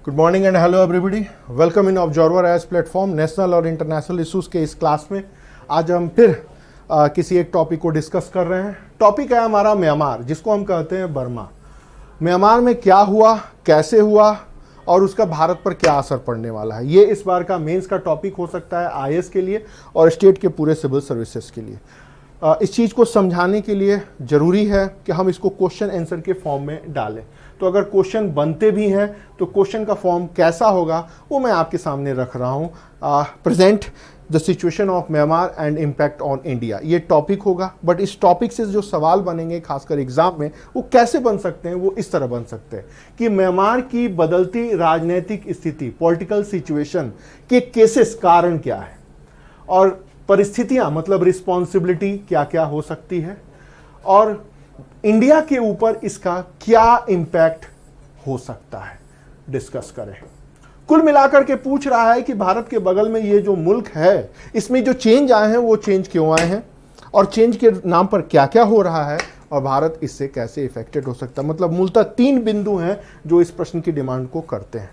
Good morning and hello everybody, welcome in observer as platform national और international issues के इस class में आज हम फिर किसी एक टॉपिक को डिस्कस कर रहे हैं। टॉपिक है हमारा म्यांमार, जिसको हम कहते हैं बर्मा। म्यांमार में क्या हुआ, कैसे हुआ और उसका भारत पर क्या असर पड़ने वाला है, ये इस बार का मेंस का टॉपिक हो सकता है आईएएस के लिए और स्टेट के पूरे सिविल सर्विसेज के लिए। इस चीज़ को समझाने के लिए ज़रूरी है कि हम इसको क्वेश्चन आंसर के फॉर्म में डालें। तो अगर क्वेश्चन बनते भी हैं तो क्वेश्चन का फॉर्म कैसा होगा वो मैं आपके सामने रख रहा हूँ। Present the situation of Myanmar and impact on India, ये टॉपिक होगा। बट इस टॉपिक से जो सवाल बनेंगे खासकर एग्जाम में, वो कैसे बन सकते हैं, वो इस तरह बन सकते हैं कि म्यांमार की बदलती राजनीतिक स्थिति, पॉलिटिकल सिचुएशन के केसेस कारण क्या है और परिस्थितियां मतलब रिस्पॉन्सिबिलिटी क्या क्या हो सकती है और इंडिया के ऊपर इसका क्या इम्पैक्ट हो सकता है, डिस्कस करें। कुल मिलाकर के पूछ रहा है कि भारत के बगल में ये जो मुल्क है, इसमें जो चेंज आए हैं वो चेंज क्यों आए हैं और चेंज के नाम पर क्या क्या हो रहा है और भारत इससे कैसे इफेक्टेड हो सकता है। मतलब मूलतः 3 बिंदु हैं जो इस प्रश्न की डिमांड को करते हैं।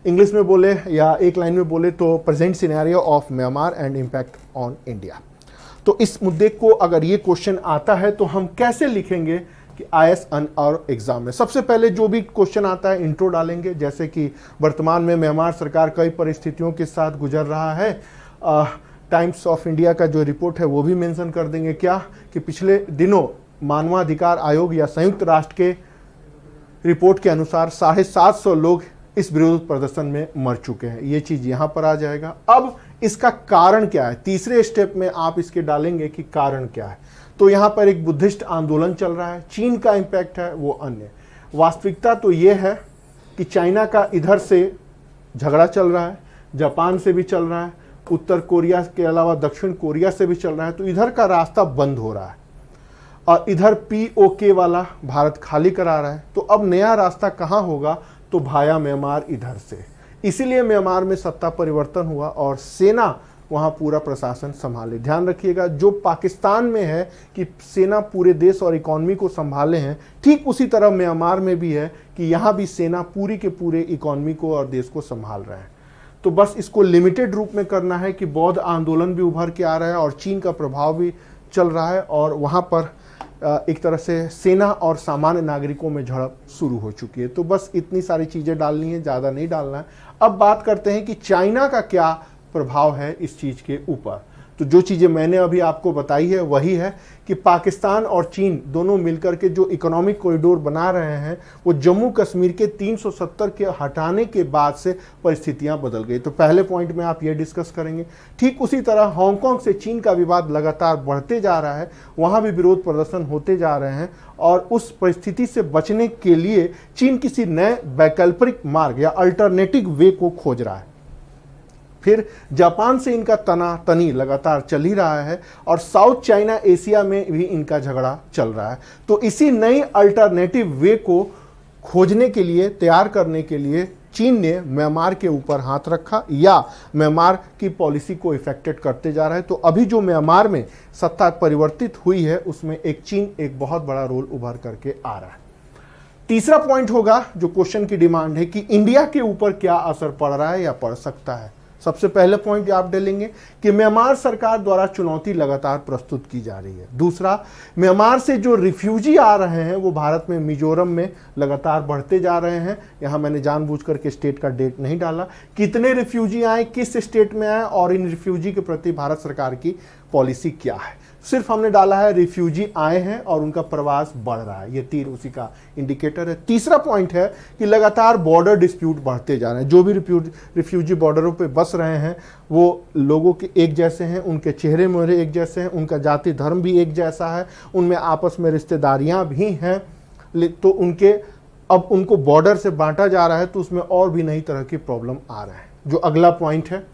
इंग्लिश में बोले या एक लाइन में बोले तो present scenario of Myanmar and impact on India. तो इस मुद्दे को अगर ये क्वेश्चन आता है तो हम कैसे लिखेंगे कि आईएएस और एग्जाम में सबसे पहले जो भी क्वेश्चन आता है इंट्रो डालेंगे, जैसे कि वर्तमान में म्यांमार सरकार कई परिस्थितियों के साथ गुजर रहा है। टाइम्स ऑफ इंडिया का जो रिपोर्ट है वो भी मेंशन कर देंगे क्या कि पिछले दिनों मानवाधिकार आयोग या संयुक्त राष्ट्र के रिपोर्ट के अनुसार 750 लोग इस विरोध प्रदर्शन में मर चुके हैं। ये चीज़ यहाँ पर आ जाएगा। अब इसका कारण क्या है, तीसरे स्टेप में आप इसके डालेंगे कि कारण क्या है। तो यहाँ पर एक बुद्धिस्ट आंदोलन चल रहा है, चीन का इम्पैक्ट है, वो अन्य। वास्तविकता तो ये है कि चाइना का इधर से झगड़ा चल रहा है, जापान से भी चल रहा है, उत्तर कोरिया के अलावा दक्षिण कोरिया से भी चल रहा है। तो इधर का रास्ता बंद हो रहा है और इधर पीओके वाला भारत खाली करा रहा है। तो अब नया रास्ता कहाँ होगा, तो भाया म्यांमार इधर से। इसीलिए म्यांमार में सत्ता परिवर्तन हुआ और सेना वहाँ पूरा प्रशासन संभाले। ध्यान रखिएगा, जो पाकिस्तान में है कि सेना पूरे देश और इकॉनमी को संभाले हैं, ठीक उसी तरह म्यांमार में भी है कि यहाँ भी सेना पूरी के पूरे इकॉनमी को और देश को संभाल रहे हैं। तो बस इसको लिमिटेड रूप में करना है कि बौद्ध आंदोलन भी उभर के आ रहा है और चीन का प्रभाव भी चल रहा है और वहाँ पर एक तरह से सेना और सामान्य नागरिकों में झड़प शुरू हो चुकी है। तो बस इतनी सारी चीज़ें डालनी है, ज़्यादा नहीं डालना है। अब बात करते हैं कि चाइना का क्या प्रभाव है इस चीज़ के ऊपर। तो जो चीज़ें मैंने अभी आपको बताई है वही है कि पाकिस्तान और चीन दोनों मिलकर के जो इकोनॉमिक कॉरिडोर बना रहे हैं, वो जम्मू कश्मीर के 370 के हटाने के बाद से परिस्थितियां बदल गई। तो पहले पॉइंट में आप ये डिस्कस करेंगे। ठीक उसी तरह हांगकांग से चीन का विवाद लगातार बढ़ते जा रहा है, वहाँ भी विरोध प्रदर्शन होते जा रहे हैं और उस परिस्थिति से बचने के लिए चीन किसी नए वैकल्पिक मार्ग या अल्टरनेटिव वे को खोज रहा है। फिर जापान से इनका तनातनी लगातार चल ही रहा है और साउथ चाइना एशिया में भी इनका झगड़ा चल रहा है। तो इसी नई अल्टरनेटिव वे को खोजने के लिए, तैयार करने के लिए चीन ने म्यांमार के ऊपर हाथ रखा या म्यांमार की पॉलिसी को इफेक्टेड करते जा रहा है। तो अभी जो म्यांमार में सत्ता परिवर्तित हुई है उसमें चीन एक बहुत बड़ा रोल उभर करके आ रहा है। तीसरा पॉइंट होगा जो क्वेश्चन की डिमांड है कि इंडिया के ऊपर क्या असर पड़ रहा है या पड़ सकता है। सबसे पहले पॉइंट आप डालेंगे कि म्यांमार सरकार द्वारा चुनौती लगातार प्रस्तुत की जा रही है। दूसरा, म्यांमार से जो रिफ्यूजी आ रहे हैं वो भारत में मिजोरम में लगातार बढ़ते जा रहे हैं। यहाँ मैंने जानबूझकर के स्टेट का डेट नहीं डाला, कितने रिफ्यूजी आए, किस स्टेट में आए और इन रिफ्यूजी के प्रति भारत सरकार की पॉलिसी क्या है। सिर्फ हमने डाला है रिफ्यूजी आए हैं और उनका प्रवास बढ़ रहा है, ये तीर उसी का इंडिकेटर है। तीसरा पॉइंट है कि लगातार बॉर्डर डिस्प्यूट बढ़ते जा रहे हैं। जो भी रिफ्यूजी बॉर्डरों पे बस रहे हैं वो लोगों के एक जैसे हैं, उनके चेहरे मोहरे एक जैसे हैं, उनका जाति धर्म भी एक जैसा है, उनमें आपस में रिश्तेदारियां भी हैं। तो अब उनको बॉर्डर से बांटा जा रहा है तो उसमें और भी नई तरह की प्रॉब्लम आ रहा है। जो अगला पॉइंट है,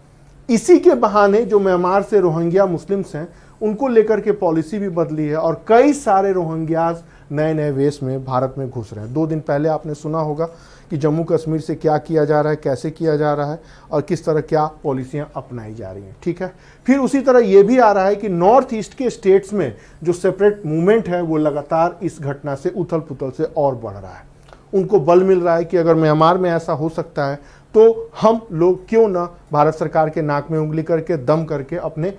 इसी के बहाने जो म्यांमार से रोहिंग्या मुस्लिम्स हैं उनको लेकर के पॉलिसी भी बदली है और कई सारे रोहिंग्याज नए नए वेश में भारत में घुस रहे हैं। 2 दिन पहले आपने सुना होगा कि जम्मू कश्मीर से क्या किया जा रहा है, कैसे किया जा रहा है और किस तरह क्या पॉलिसियां अपनाई जा रही हैं। ठीक है, फिर उसी तरह ये भी आ रहा है कि नॉर्थ ईस्ट के स्टेट्स में जो सेपरेट मूवमेंट है वो लगातार इस घटना से उथल पुथल से और बढ़ रहा है। उनको बल मिल रहा है कि अगर म्यांमार में ऐसा हो सकता है तो हम लोग क्यों ना भारत सरकार के नाक में उंगली करके दम करके अपने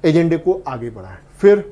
एजेंडे को आगे बढ़ाएं। फिर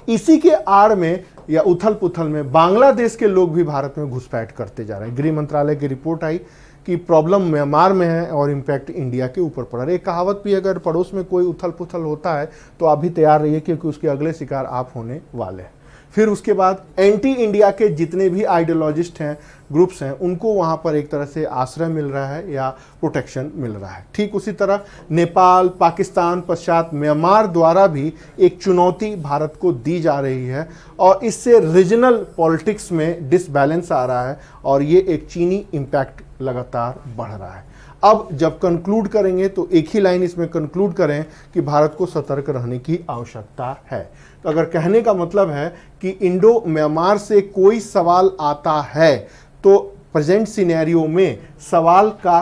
इसी के आड़ में या उथल पुथल में बांग्लादेश के लोग भी भारत में घुसपैठ करते जा रहे हैं। गृह मंत्रालय की रिपोर्ट आई कि प्रॉब्लम म्यांमार में है और इम्पैक्ट इंडिया के ऊपर पड़ रहा है। एक कहावत भी, अगर पड़ोस में कोई उथल पुथल होता है तो आप भी तैयार रहिए क्योंकि उसके अगले शिकार आप होने वाले हैं। फिर उसके बाद एंटी इंडिया के जितने भी आइडियोलॉजिस्ट हैं, ग्रुप्स हैं, उनको वहाँ पर एक तरह से आश्रय मिल रहा है या प्रोटेक्शन मिल रहा है। ठीक उसी तरह नेपाल, पाकिस्तान, पश्चात म्यांमार द्वारा भी एक चुनौती भारत को दी जा रही है और इससे रीजनल पॉलिटिक्स में डिसबैलेंस आ रहा है और ये एक चीनी इम्पैक्ट लगातार बढ़ रहा है। अब जब कंक्लूड करेंगे तो एक ही लाइन इसमें कंक्लूड करें कि भारत को सतर्क रहने की आवश्यकता है। तो अगर कहने का मतलब है कि इंडो म्यांमार से कोई सवाल आता है तो प्रेजेंट सिनेरियो में सवाल का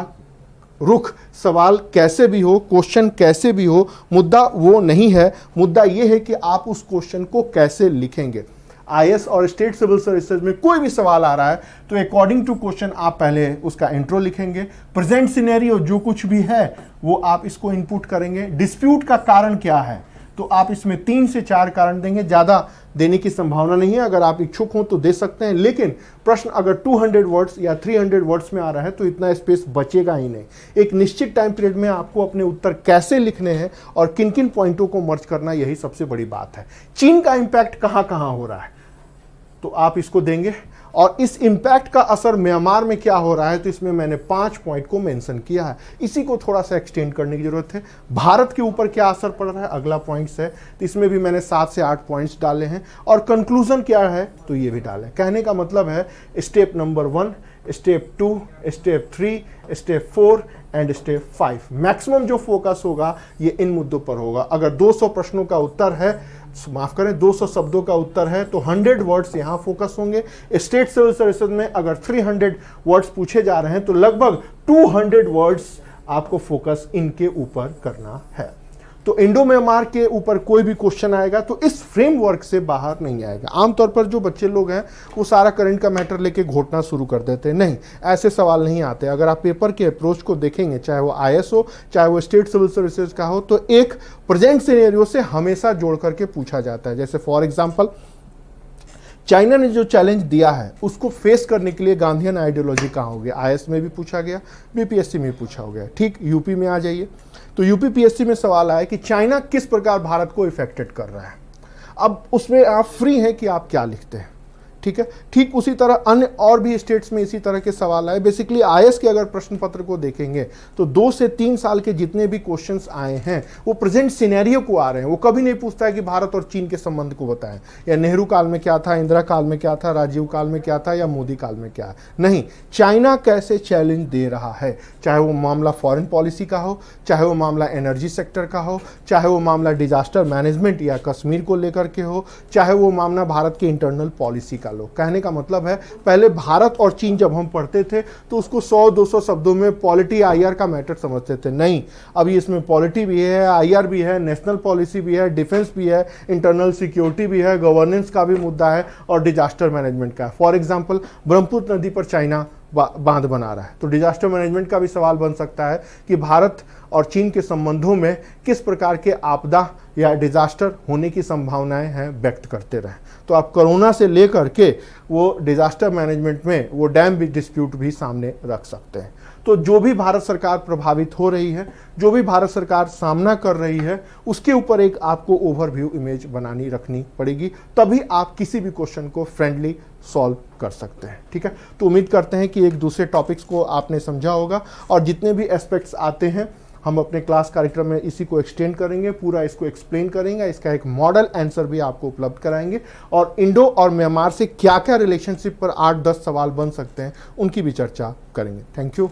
रुख, सवाल कैसे भी हो, क्वेश्चन कैसे भी हो, मुद्दा वो नहीं है। मुद्दा ये है कि आप उस क्वेश्चन को कैसे लिखेंगे। IAS और स्टेट सिविल सर्विसेज में कोई भी सवाल आ रहा है तो अकॉर्डिंग टू क्वेश्चन आप पहले उसका इंट्रो लिखेंगे, प्रेजेंट सिनेरियो जो कुछ भी है वो आप इसको इनपुट करेंगे, डिस्प्यूट का कारण क्या है तो आप इसमें 3 से 4 कारण देंगे, ज़्यादा देने की संभावना नहीं है। अगर आप इच्छुक हों तो दे सकते हैं, लेकिन प्रश्न अगर 200 वर्ड्स या 300 वर्ड्स में आ रहा है तो इतना स्पेस बचेगा ही नहीं। एक निश्चित टाइम पीरियड में आपको अपने उत्तर कैसे लिखने हैं और किन किन पॉइंटों को मर्ज करना, यही सबसे बड़ी बात है। चीन का इंपैक्ट कहाँ कहाँ हो रहा है तो आप इसको देंगे और इस इंपैक्ट का असर म्यांमार में क्या हो रहा है तो इसमें मैंने 5 पॉइंट को मेंशन किया है। इसी को थोड़ा सा एक्सटेंड करने की जरूरत है। भारत के ऊपर क्या असर पड़ रहा है, अगला पॉइंट्स है, तो इसमें भी मैंने 7 से 8 पॉइंट्स डाले हैं और कंक्लूजन क्या है तो ये भी डाले। कहने का मतलब है step number 1, step 2, step 3, step 4 and step 5। Maximum जो फोकस होगा ये इन मुद्दों पर होगा। अगर 200 प्रश्नों का उत्तर है, माफ करें 200 शब्दों का उत्तर है तो 100 वर्ड्स यहां फोकस होंगे। स्टेट सिविल सर्विसेज में अगर 300 वर्ड्स पूछे जा रहे हैं तो लगभग 200 वर्ड्स आपको फोकस इनके ऊपर करना है। तो इंडो म्यांमार के ऊपर कोई भी क्वेश्चन आएगा तो इस फ्रेमवर्क से बाहर नहीं आएगा। आमतौर पर जो बच्चे लोग हैं वो सारा करंट का मैटर लेके घोटना शुरू कर देते हैं, नहीं, ऐसे सवाल नहीं आते। अगर आप पेपर के अप्रोच को देखेंगे, चाहे वो IAS हो चाहे वो स्टेट सिविल सर्विसेज का हो, तो एक प्रेजेंट सिनेरियो से हमेशा जोड़ करके पूछा जाता है। जैसे फॉर एग्जाम्पल चाइना ने जो चैलेंज दिया है उसको फेस करने के लिए गांधीयन आइडियोलॉजी कहाँ हो गया, IAS में भी पूछा गया, BPSC में पूछा हो गया। ठीक, यूपी में आ जाइए तो यूपी PSC में सवाल आया कि चाइना किस प्रकार भारत को इफेक्टेड कर रहा है। अब उसमें आप फ्री हैं कि आप क्या लिखते हैं, ठीक है। ठीक उसी तरह अन्य और भी स्टेट्स में इसी तरह के सवाल आए। बेसिकली IAS के अगर प्रश्न पत्र को देखेंगे तो 2 से 3 साल के जितने भी क्वेश्चंस आए हैं वो प्रेजेंट सिनेरियो को आ रहे हैं। वो कभी नहीं पूछता है कि भारत और चीन के संबंध को बताएं, या नेहरू काल में क्या था, इंदिरा काल में क्या था, राजीव काल में क्या था, या मोदी काल में क्या है। नहीं, चाइना कैसे चैलेंज दे रहा है, चाहे वो मामला फॉरेन पॉलिसी का हो, चाहे वो मामला एनर्जी सेक्टर का हो, चाहे वो मामला डिजास्टर मैनेजमेंट या कश्मीर को लेकर के हो, चाहे वो मामला भारत के इंटरनल पॉलिसी का लो। कहने का मतलब है पहले भारत और चीन जब हम पढ़ते थे तो उसको 100-200 शब्दों में पॉलिटी IR का मैटर समझते थे। नहीं, अभी इसमें पॉलिटी भी है, IR भी है, नेशनल पॉलिसी भी है, डिफेंस भी है, इंटरनल सिक्योरिटी भी है, गवर्नेंस का भी मुद्दा है और डिजास्टर मैनेजमेंट का। फॉर एग्जांपल ब्रह्मपुत्र नदी पर चाइना बांध बना रहा है तो डिजास्टर मैनेजमेंट का भी सवाल बन सकता है कि भारत और चीन के संबंधों में किस प्रकार के आपदा या डिजास्टर होने की संभावनाएं हैं व्यक्त करते रहें। तो आप कोरोना से लेकर के वो डिजास्टर मैनेजमेंट में वो डैम डिस्प्यूट भी सामने रख सकते हैं। तो जो भी भारत सरकार प्रभावित हो रही है, जो भी भारत सरकार सामना कर रही है, उसके ऊपर एक आपको ओवरव्यू इमेज बनानी रखनी पड़ेगी, तभी आप किसी भी क्वेश्चन को फ्रेंडली सॉल्व कर सकते हैं। ठीक है, तो उम्मीद करते हैं कि एक दूसरे टॉपिक्स को आपने समझा होगा और जितने भी एस्पेक्ट्स आते हैं हम अपने क्लास कार्यक्रम में इसी को एक्सटेंड करेंगे, पूरा इसको एक्सप्लेन करेंगे, इसका एक मॉडल आंसर भी आपको उपलब्ध कराएंगे और इंडो और म्यांमार से क्या क्या रिलेशनशिप पर 8-10 सवाल बन सकते हैं उनकी भी चर्चा करेंगे। Thank you.